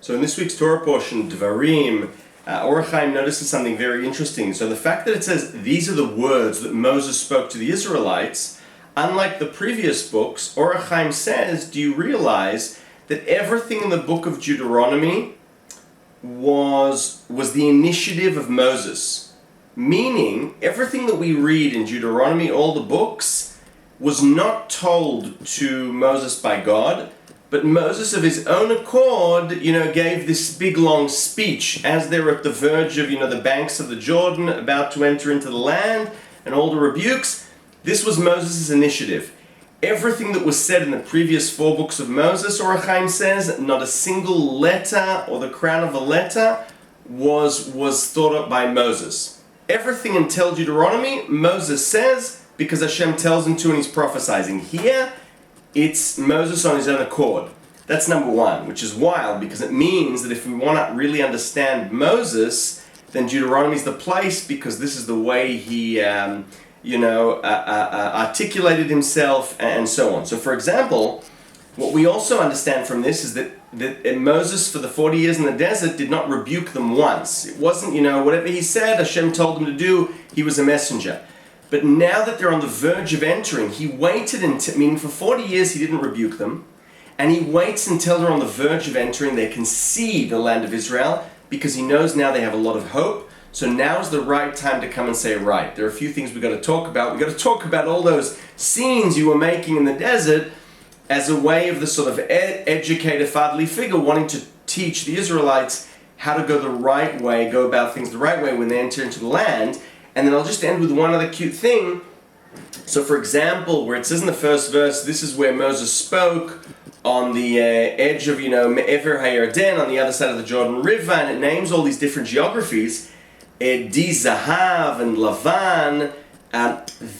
So in this week's Torah portion, Dvarim, ha-Hayyim notices something very interesting. So the fact that it says these are the words that Moses spoke to the Israelites, unlike the previous books, ha-Hayyim says, do you realize that everything in the book of Deuteronomy was the initiative of Moses? Meaning, everything that we read in Deuteronomy, all the books, was not told to Moses by God, but Moses of his own accord, gave this big long speech as they're at the verge of, the banks of the Jordan, about to enter into the land, and all the rebukes. This was Moses' initiative. Everything that was said in the previous 4 books of Moses, ha-Hayyim says, not a single letter or the crown of a letter was thought up by Moses. Everything until Deuteronomy, Moses says, because Hashem tells him to and he's prophesying. Here, it's Moses on his own accord. That's number 1, which is wild, because it means that if we want to really understand Moses, then Deuteronomy is the place, because this is the way he articulated himself, and so on. So for example, what we also understand from this is that Moses, for the 40 years in the desert, did not rebuke them once. It wasn't, whatever he said, Hashem told him to do, he was a messenger. But now that they're on the verge of entering, he waited meaning for 40 years he didn't rebuke them, and he waits until they're on the verge of entering, they can see the land of Israel, because he knows now they have a lot of hope. So now is the right time to come and say, right, there are a few things we've got to talk about. We've got to talk about all those scenes you were making in the desert as a way of the sort of educator, fatherly figure wanting to teach the Israelites how to go the right way, go about things the right way when they enter into the land. And then I'll just end with one other cute thing. So for example, where it says in the first verse, this is where Moses spoke on the edge of, Ever ha-Yarden, on the other side of the Jordan River, and it names all these different geographies. Di Zahav and Lavan,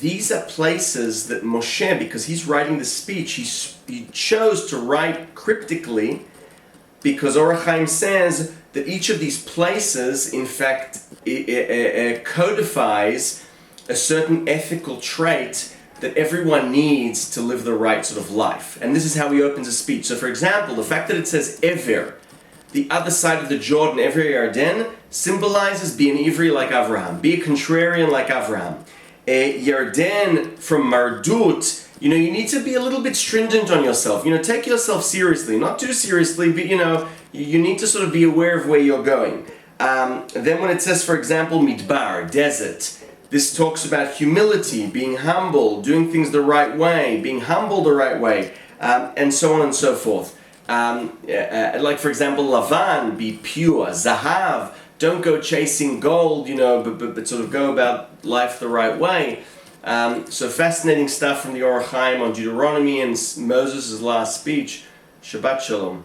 these are places that Moshe, because he's writing the speech, he chose to write cryptically, because ha-Hayyim says that each of these places, in fact, codifies a certain ethical trait that everyone needs to live the right sort of life. And this is how he opens a speech. So for example, the fact that it says Ever, the other side of the Jordan, Ever Yarden, symbolizes be an Ivri like Avraham, be a contrarian like Avraham. Yarden from Mardut, you need to be a little bit stringent on yourself. Take yourself seriously, not too seriously, but you need to sort of be aware of where you're going. Then when it says, for example, Midbar, desert, this talks about humility, being humble, doing things the right way, being humble the right way, and so on and so forth. Like for example, Lavan, be pure. Zahav, don't go chasing gold, but sort of go about life the right way. So fascinating stuff from the ha-Hayyim on Deuteronomy and Moses' last speech. Shabbat Shalom.